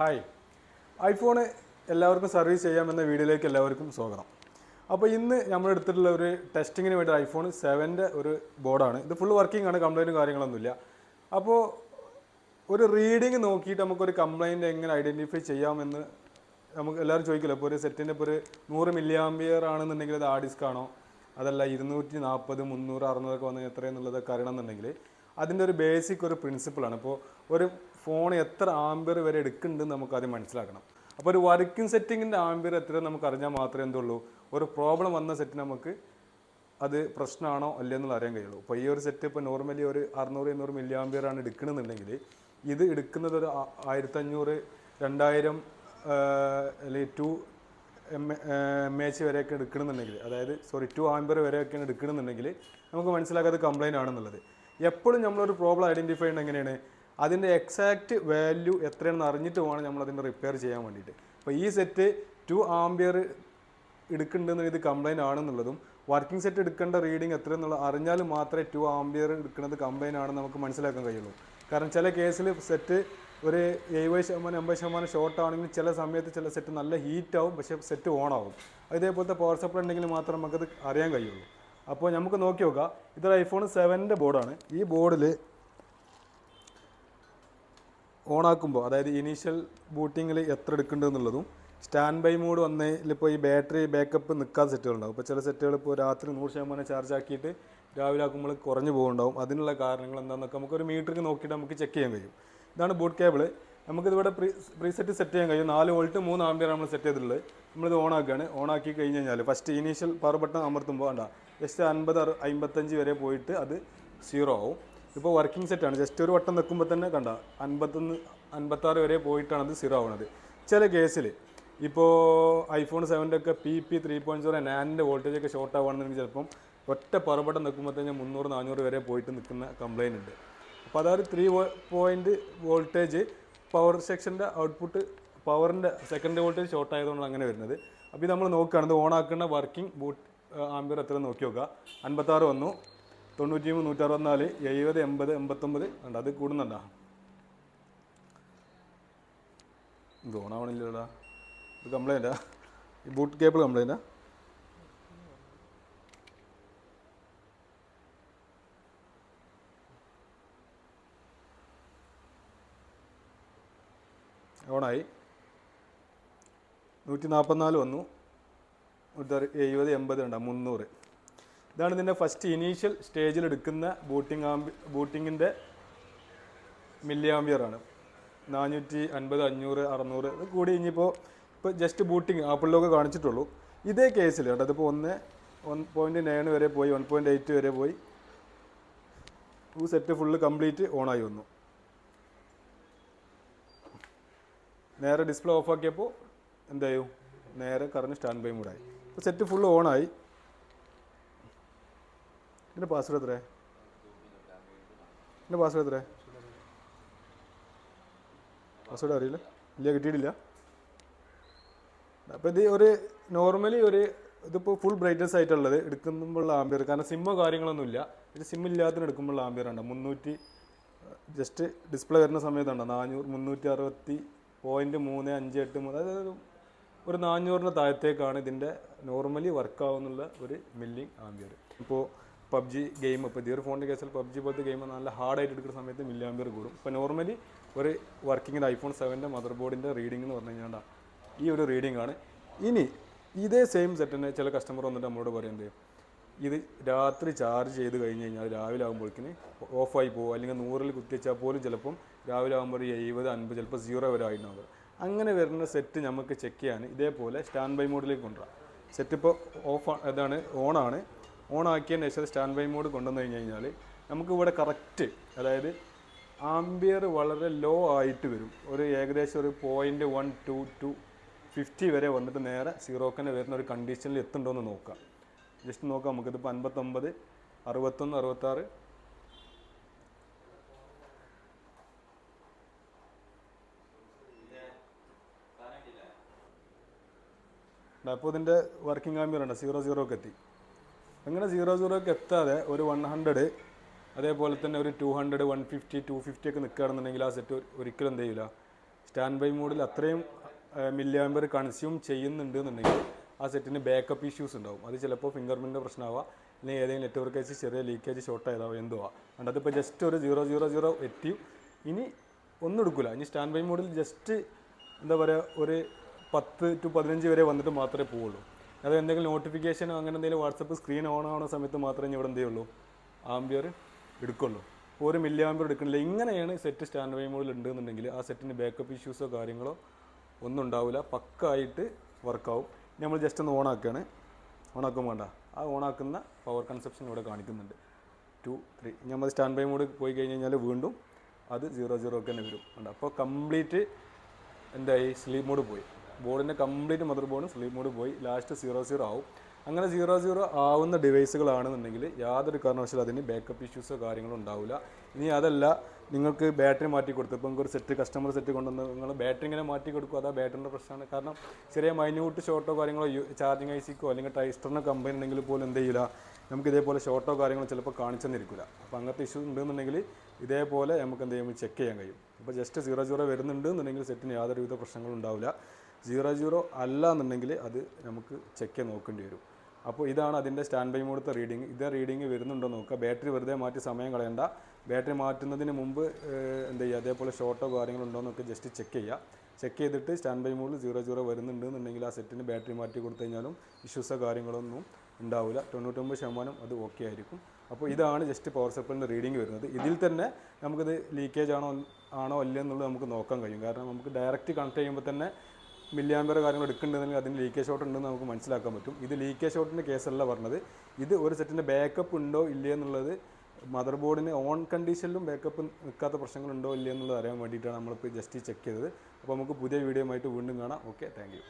Hi, iPhone എല്ലാവർക്കും service ചെയ്യാമെന്ന വീഡിയോയിലേക്ക് എല്ലാവർക്കും സ്വാഗതം. അപ്പോൾ ഇന്ന് നമ്മൾ എടുത്തിട്ടുള്ള ഒരു ടെസ്റ്റിങ്ങിന് വേണ്ടി ഐഫോൺ 7ൻ്റെ ഒരു ബോർഡാണ്. ഇത് ഫുൾ വർക്കിംഗ് ആണ്, കംപ്ലൈൻറ്റും കാര്യങ്ങളൊന്നുമില്ല. അപ്പോൾ ഒരു റീഡിങ് നോക്കിയിട്ട് നമുക്കൊരു കംപ്ലൈൻറ്റ് എങ്ങനെ ഐഡൻറ്റിഫൈ ചെയ്യാമെന്ന് നമുക്ക് എല്ലാവരും ചോദിക്കില്ല. ഇപ്പോൾ ഒരു സെറ്റിൻ്റെ ഇപ്പോൾ ഒരു 100 മില്ലി ആംപിയർ ആണെന്നുണ്ടെങ്കിൽ അത് ഡിസ്ക് ആണോ, അതല്ല 240, 300, 600 വന്ന് എത്രയെന്നുള്ളതൊക്കെ അറിയണമെന്നുണ്ടെങ്കിൽ അതിൻ്റെ ഒരു ബേസിക് ഒരു പ്രിൻസിപ്പിളാണ്. ഇപ്പോൾ ഒരു ഫോൺ എത്ര ആംബിയർ വരെ എടുക്കുന്നുണ്ടെന്ന് നമുക്ക് ആദ്യം മനസ്സിലാക്കണം. അപ്പോൾ ഒരു വർക്കിംഗ് സെറ്റിങ്ങിൻ്റെ ആംബിയർ എത്ര നമുക്ക് അറിഞ്ഞാൽ മാത്രമേ എന്തുള്ളൂ, ഒരു പ്രോബ്ലം വന്ന സെറ്റ് നമുക്ക് അത് പ്രശ്നമാണോ അല്ലേ എന്നുള്ള അറിയാൻ കഴിയുള്ളൂ. അപ്പോൾ ഈ ഒരു സെറ്റ് ഇപ്പോൾ നോർമലി ഒരു 600-700 മില്ലി ആംബിയർ ആണ് എടുക്കണമെന്നുണ്ടെങ്കിൽ ഇത് എടുക്കുന്നത് ഒരു 1500, 2000 അല്ലെങ്കിൽ 2 mAh വരെയൊക്കെ എടുക്കണമെന്നുണ്ടെങ്കിൽ, അതായത് 2 ആംബിയർ വരെയൊക്കെയാണ് എടുക്കണമെന്നുണ്ടെങ്കിൽ നമുക്ക് മനസ്സിലാക്കാതെ കംപ്ലൈൻറ്റ് ആണെന്നുള്ളത്. എപ്പോഴും നമ്മളൊരു പ്രോബ്ലം ഐഡൻറ്റിഫൈ ചെയ്യുന്നത് എങ്ങനെയാണ്, അതിൻ്റെ എക്സാക്റ്റ് വാല്യൂ എത്രയാണെന്ന് അറിഞ്ഞിട്ട് വേണം നമ്മളതിൻ്റെ റിപ്പയർ ചെയ്യാൻ വേണ്ടിയിട്ട്. അപ്പോൾ ഈ സെറ്റ് 2 ആംബിയർ എടുക്കുന്നുണ്ടെന്ന് ഇത് കംപ്ലൈൻറ്റ് ആണെന്നുള്ളതും വർക്കിംഗ് സെറ്റ് എടുക്കേണ്ട റീഡിങ് എത്രയെന്നുള്ള അറിഞ്ഞാൽ മാത്രമേ 2 ആംബിയർ എടുക്കുന്നത് കംപ്ലൈൻറ്റ് ആണെന്ന് നമുക്ക് മനസ്സിലാക്കാൻ കഴിയുള്ളൂ. കാരണം ചില കേസിൽ സെറ്റ് ഒരു 70%, 80% ഷോർട്ട് ആണെങ്കിൽ ചില സമയത്ത് ചില സെറ്റ് നല്ല ഹീറ്റ് ആവും, പക്ഷേ സെറ്റ് ഓൺ ആവും. ഇതേപോലത്തെ പവർ സപ്ലൈ ഉണ്ടെങ്കിൽ മാത്രം നമുക്കത് അറിയാൻ കഴിയുള്ളൂ. അപ്പോൾ നമുക്ക് നോക്കി നോക്കാം. ഇതൊരു ഐഫോൺ 7ൻ്റെ ബോർഡാണ്. ഈ ബോർഡിൽ ഓണാക്കുമ്പോൾ, അതായത് ഇനീഷ്യൽ ബൂട്ടിങ്ങിൽ എത്ര എടുക്കേണ്ടതെന്നുള്ളതും സ്റ്റാൻഡ് ബൈ മോഡ് വന്നതിലിപ്പോൾ ഈ ബാറ്ററി ബാക്കപ്പ് നിൽക്കാത്ത സെറ്റുകളുണ്ടാവും. ഇപ്പോൾ ചില സെറ്റുകൾ ഇപ്പോൾ രാത്രി 100% ചാർജ് ആക്കിയിട്ട് രാവിലെ ആക്കുമ്പോൾ കുറഞ്ഞു പോകുന്നുണ്ടാവും. അതിനുള്ള കാരണങ്ങൾ എന്താണെന്നൊക്കെ നമുക്കൊരു മീറ്ററിൽ നോക്കിയിട്ട് നമുക്ക് ചെക്ക് ചെയ്യാൻ കഴിയും. ഇതാണ് ബൂട്ട് കേബിൾ. നമുക്കിതിവിടെ പ്രീസെറ്റ് സെറ്റ് ചെയ്യാൻ കഴിയും. 4 വോൾട്ട് 3 ആംപിയർ നമ്മൾ സെറ്റ് ചെയ്തിട്ടുള്ളത്. നമ്മളിത് ഓണാക്കുകയാണ്. ഓണാക്കി കഴിഞ്ഞ് കഴിഞ്ഞാൽ ഫസ്റ്റ് ഇനീഷ്യൽ പവർ ബട്ടൺ അമർത്തുമ്പോൾ വേണ്ട ജസ്റ്റ് 50, 55 വരെ പോയിട്ട് അത് 0 ആവും. ഇപ്പോൾ വർക്കിംഗ് സെറ്റാണ്. ജസ്റ്റ് ഒരു വട്ടം നിൽക്കുമ്പോൾ തന്നെ കണ്ട 51, 56 വരെ പോയിട്ടാണ് അത് 0 ആവുന്നത്. ചില കേസിൽ ഇപ്പോൾ ഐഫോൺ 7ൻ്റെ ഒക്കെ PP 3.0 നാനിൻ്റെ വോൾട്ടേജ് ഒക്കെ ഷോർട്ട് ആവുകയാണെന്നുണ്ടെങ്കിൽ ചിലപ്പം ഒറ്റ പവർ ബട്ടൺ നിൽക്കുമ്പോൾ തന്നെ 300, 400 വരെ പോയിട്ട് നിൽക്കുന്ന കംപ്ലൈൻറ്റ് ഉണ്ട്. അപ്പോൾ അതൊരു 3 പോയിൻറ്റ് വോൾട്ടേജ് പവർ സെക്ഷൻ്റെ ഔട്ട്പുട്ട് പവറിൻ്റെ സെക്കൻഡ് വോൾട്ടേജ് ഷോർട്ട് ആയതുകൊണ്ടാണ് അങ്ങനെ വരുന്നത്. അപ്പോൾ ഇത് നമ്മൾ നോക്കുകയാണെങ്കിൽ ഓണാക്കുന്ന വർക്കിംഗ് ബൂട്ട് ആംബിയർ എത്ര നോക്കി നോക്കുക. 56 വന്നു, 93, 164, 70, 80, 89 ഉണ്ട്. അത് കൂടുന്നുണ്ടാ? ഇത് ഓണാവണില്ലടാ. ഇത് കംപ്ലൈൻറ്റാ, ഈ ബൂട്ട് കേബിൾ കംപ്ലൈൻറ്റാ. ഓണായി. 144 വന്നു, 170, 80 ഉണ്ടാ, 300. ഇതാണ് ഇതിൻ്റെ ഫസ്റ്റ് ഇനീഷ്യൽ സ്റ്റേജിൽ എടുക്കുന്ന ബൂട്ടിങ്ങിൻ്റെ മില്ലി ആംബിയർ ആണ്. 450, 500, 600 ഇത് കൂടി കഴിഞ്ഞപ്പോൾ ഇപ്പോൾ ജസ്റ്റ് ബൂട്ടിങ് ആപ്പിളിലൊക്കെ കാണിച്ചിട്ടുള്ളൂ. ഇതേ കേസിൽ കേട്ടോ, അതിപ്പോൾ 1.9 വരെ പോയി, 1.8 വരെ പോയി, ഈ സെറ്റ് ഫുള്ള് കംപ്ലീറ്റ് ഓണായി വന്നു. നേരെ ഡിസ്പ്ലേ ഓഫാക്കിയപ്പോൾ എന്തായും, നേരെ കറങ്ങി സ്റ്റാൻഡ് ബൈ മൂടായി. ഇപ്പോൾ സെറ്റ് ഫുള്ള് ഓണായി. ഇതിൻ്റെ പാസ്വേഡ് എത്ര? ഇതിൻ്റെ പാസ്വേഡ് എത്ര? പാസ്വേഡ് അറിയില്ല, ഇല്ല, കിട്ടിയിട്ടില്ല. അപ്പോൾ ഇത് ഒരു നോർമലി ഇതിപ്പോൾ ഫുൾ ബ്രൈറ്റ്നസ് ആയിട്ടുള്ളത് എടുക്കുമ്പോഴുള്ള ആംബിയർ, കാരണം സിമ്മോ കാര്യങ്ങളൊന്നുമില്ല. ഇത് സിമ്മില്ലാത്തതിന് എടുക്കുമ്പോഴുള്ള ആംബിയർ ഉണ്ട് 300. ജസ്റ്റ് ഡിസ്പ്ലേ വരുന്ന സമയത്തുണ്ട് 360.358, അതായത് ഒരു 400-ന് താഴത്തേക്കാണ് ഇതിൻ്റെ നോർമലി വർക്കാവുന്നുള്ള ഒരു മില്ലി ആംബിയർ. ഇപ്പോൾ PUBG ഗെയിം, ഇപ്പോൾ ഈ ഒരു ഫോണിൻ്റെ കേസിൽ PUBG പോലത്തെ ഗെയിം നല്ല ഹാർഡായിട്ട് എടുക്കുന്ന സമയത്ത് മില്ലി ആംബിയർ കൂടും. ഇപ്പോൾ നോർമലി ഒരു വർക്കിങ്ങിൻ്റെ ഐഫോൺ 7ൻ്റെ മദർ ബോർഡിൻ്റെ റീഡിംഗ് എന്ന് പറഞ്ഞു കഴിഞ്ഞാൽ ഈ ഒരു റീഡിംഗ് ആണ്. ഇനി ഇതേ സെയിം സെറ്റിന് ചില കസ്റ്റമർ വന്നിട്ട് നമ്മളോട് പറയുന്നത്, ഇത് രാത്രി ചാർജ് ചെയ്ത് കഴിഞ്ഞ് കഴിഞ്ഞാൽ രാവിലെ ആകുമ്പോഴേക്കിന് ഓഫായി പോകും, അല്ലെങ്കിൽ 100-ൽ കുത്തിവെച്ചാൽ പോലും ചിലപ്പം രാവിലെ ആകുമ്പോൾ 70, 50, ചിലപ്പോൾ 0 വരെ ആയിട്ടുണ്ടാവും. അങ്ങനെ വരുന്ന സെറ്റ് നമുക്ക് ചെക്ക് ചെയ്യാൻ ഇതേപോലെ സ്റ്റാൻഡ് ബൈ മോഡിലേക്ക് കൊണ്ടുവരാം. സെറ്റ് ഇപ്പോൾ ഇതാണ് ഓണാണ്. ഓണാക്കിയതിന് ശേഷം സ്റ്റാൻഡ് ബൈ മോഡ് കൊണ്ടുവന്നു കഴിഞ്ഞാൽ നമുക്കിവിടെ കറക്റ്റ്, അതായത് ആംബിയർ വളരെ ലോ ആയിട്ട് വരും. ഒരു ഏകദേശം ഒരു 0.12 to 50 വരെ വന്നിട്ട് നേരെ 0 വരുന്ന ഒരു കണ്ടീഷനിൽ എത്തുന്നുണ്ടോ എന്ന് നോക്കാം. ജസ്റ്റ് നോക്കാം. നമുക്കിതിപ്പോൾ 59, 61, 66. അപ്പോൾ ഇതിൻ്റെ വർക്കിംഗ് ആംബിയർ ഉണ്ട് 00 എത്തി. അങ്ങനെ 00 എത്താതെ ഒരു 100, അതേപോലെ തന്നെ ഒരു 200, 150, 250 ഒക്കെ നിൽക്കുകയാണെന്നുണ്ടെങ്കിൽ ആ സെറ്റ് ഒരിക്കലും എന്ത് ചെയ്യില്ല, സ്റ്റാൻഡ് ബൈ മോഡിൽ അത്രയും മില്ലി ആമ്പർ കൺസ്യൂം ചെയ്യുന്നുണ്ട് എന്നുണ്ടെങ്കിൽ ആ സെറ്റിന് ബാക്കപ്പ് ഇഷ്യൂസ് ഉണ്ടാവും. അത് ചിലപ്പോൾ ഫിംഗർ പ്രിൻ്റിൻ്റെ പ്രശ്നമാവാം, അല്ലെങ്കിൽ ഏതെങ്കിലും നെറ്റ്വർക്ക് വെച്ച് ചെറിയ ലീക്കേജ് ഷോർട്ട് ആയതാവും, എന്തോ ആവും. അതിപ്പോൾ ജസ്റ്റ് ഒരു 000 എത്തി, ഇനി ഒന്നും എടുക്കില്ല. ഇനി സ്റ്റാൻഡ് ബൈ മോഡിൽ ജസ്റ്റ് എന്താ പറയുക, ഒരു 10 to 15 വരെ വന്നിട്ട് മാത്രമേ പോവുള്ളൂ. അത് എന്തെങ്കിലും നോട്ടിഫിക്കേഷനോ അങ്ങനെ എന്തെങ്കിലും വാട്സപ്പ് സ്ക്രീൻ ഓൺ ആവുന്ന സമയത്ത് മാത്രമേ ഇവിടെ എന്ത് ചെയ്യുള്ളൂ, ആംബിയർ എടുക്കുള്ളൂ. ഒരു മില്ലി ആംബിയർ എടുക്കണില്ല. ഇങ്ങനെയാണ് സെറ്റ് സ്റ്റാൻഡ് ബൈ മോഡിൽ ഉണ്ടെന്നുണ്ടെങ്കിൽ ആ സെറ്റിന് ബാക്കപ്പ് ഇഷ്യൂസോ കാര്യങ്ങളോ ഒന്നും ഉണ്ടാവില്ല, പക്കായിട്ട് വർക്കാവും. നമ്മൾ ജസ്റ്റ് ഒന്ന് ഓണാക്കുകയാണ്. ഓണാക്കും വേണ്ട, ആ ഓണാക്കുന്ന പവർ കൺസപ്ഷൻ ഇവിടെ കാണിക്കുന്നുണ്ട്. 2, 3. നമ്മൾ സ്റ്റാൻഡ് ബൈ മോഡ് പോയി കഴിഞ്ഞ് കഴിഞ്ഞാൽ വീണ്ടും അത് 0 ഒക്കെ തന്നെ വരും. ഉണ്ട്. അപ്പോൾ കംപ്ലീറ്റ് എന്തായി, സ്ലീപ്പ് മോഡ് പോയി. ബോർഡിൻ്റെ കംപ്ലീറ്റ് മദർ ബോർഡും സ്ലീപ്പ് മോഡ് പോയി. ലാസ്റ്റ് 0 ആവും. അങ്ങനെ 0 ആവുന്ന ഡിവൈസുകളാണെന്നുണ്ടെങ്കിൽ യാതൊരു കാരണവശാലും അതിന് ബാക്കപ്പ് ഇഷ്യൂസോ കാര്യങ്ങളോ ഉണ്ടാവില്ല. ഇനി അതല്ല, നിങ്ങൾക്ക് ബാറ്ററി മാറ്റി കൊടുത്തു, ഇപ്പോൾ നിങ്ങൾക്ക് ഒരു സെറ്റ് കസ്റ്റമർ സെറ്റ് കൊണ്ടുവന്ന് നിങ്ങൾ ബാറ്ററി ഇങ്ങനെ മാറ്റി കൊടുക്കും, അതാ ബാറ്ററിൻ്റെ പ്രശ്നമാണ്. കാരണം ചെറിയ മൈന്യൂട്ട് ഷോർട്ടോ കാര്യങ്ങളോ ചാർജിങ് ഐസിക്കോ അല്ലെങ്കിൽ ടൈസ്റ്ററിനോ കമ്പനി ഉണ്ടെങ്കിൽ പോലും എന്ത് ചെയ്യില്ല, നമുക്ക് ഇതേപോലെ ഷോർട്ടോ കാര്യങ്ങളോ ചിലപ്പോൾ കാണിച്ചെന്നിരിക്കില്ല. അപ്പോൾ അങ്ങനത്തെ ഇഷ്യൂ ഉണ്ടെന്നുണ്ടെങ്കിൽ ഇതേപോലെ നമുക്ക് എന്ത് ചെയ്യുമ്പോൾ ചെക്ക് ചെയ്യാൻ കഴിയും. അപ്പോൾ ജസ്റ്റ് 0 വരുന്നുണ്ട് എന്നുണ്ടെങ്കിൽ സെറ്റിന് യാതൊരുവിധ പ്രശ്നങ്ങളും ഉണ്ടാവില്ല. 0 അല്ല എന്നുണ്ടെങ്കിൽ അത് നമുക്ക് ചെക്ക് ചെയ്ത് നോക്കേണ്ടി വരും. അപ്പോൾ ഇതാണ് അതിൻ്റെ സ്റ്റാൻഡ് ബൈ മോഡത്തെ റീഡിങ്. ഇതേ റീഡിങ് വരുന്നുണ്ടോ നോക്കുക. ബാറ്ററി വെറുതെ മാറ്റി സമയം കളയണ്ട. ബാറ്ററി മാറ്റുന്നതിന് മുമ്പ് എന്ത് ചെയ്യുക, അതേപോലെ ഷോർട്ടോ കാര്യങ്ങളുണ്ടോ എന്നൊക്കെ ജസ്റ്റ് ചെക്ക് ചെയ്യുക. ചെക്ക് ചെയ്തിട്ട് സ്റ്റാൻഡ് ബൈ മോഡിൽ 0 വരുന്നുണ്ട് എന്നുണ്ടെങ്കിൽ ആ സെറ്റിന് ബാറ്ററി മാറ്റി കൊടുത്തു കഴിഞ്ഞാലും ഇഷ്യൂസോ കാര്യങ്ങളൊന്നും ഉണ്ടാവില്ല. 99% അത് ഓക്കെ ആയിരിക്കും. അപ്പോൾ ഇതാണ് ജസ്റ്റ് പവർ സപ്ലൈൻ്റെ റീഡിങ് വരുന്നത്. ഇതിൽ തന്നെ നമുക്കിത് ലീക്കേജ് ആണോ അല്ലയോ എന്നുള്ളത് നമുക്ക് നോക്കാൻ കഴിയും. കാരണം നമുക്ക് ഡയറക്റ്റ് കണക്ട് ചെയ്യുമ്പോൾ തന്നെ മില്ലി ആമ്പർ കാര്യങ്ങൾ എടുക്കുന്നുണ്ടെങ്കിൽ അതിന് ലീക്കേജ് ഷോട്ട് ഉണ്ടെന്ന് നമുക്ക് മനസ്സിലാക്കാൻ പറ്റും. ഇത് ലീക്കേജ് ഷോട്ടിൻ്റെ കേസല്ല പറഞ്ഞത്. ഇത് ഒരു സെറ്റിൻ്റെ ബാക്കപ്പ് ഉണ്ടോ ഇല്ലയോ എന്നുള്ളത്, മദർ ബോർഡിന് ഓൺ കണ്ടീഷനിലും ബാക്കപ്പ് നിൽക്കാത്ത പ്രശ്നങ്ങളുണ്ടോ ഇല്ലയോ എന്നുള്ളത് അറിയാൻ വേണ്ടിയിട്ടാണ് നമ്മളിപ്പോൾ ജസ്റ്റ് ചെക്ക് ചെയ്തത്. അപ്പോൾ നമുക്ക് പുതിയ വീഡിയോ ആയിട്ട് വീണ്ടും കാണാം. Okay, thank you.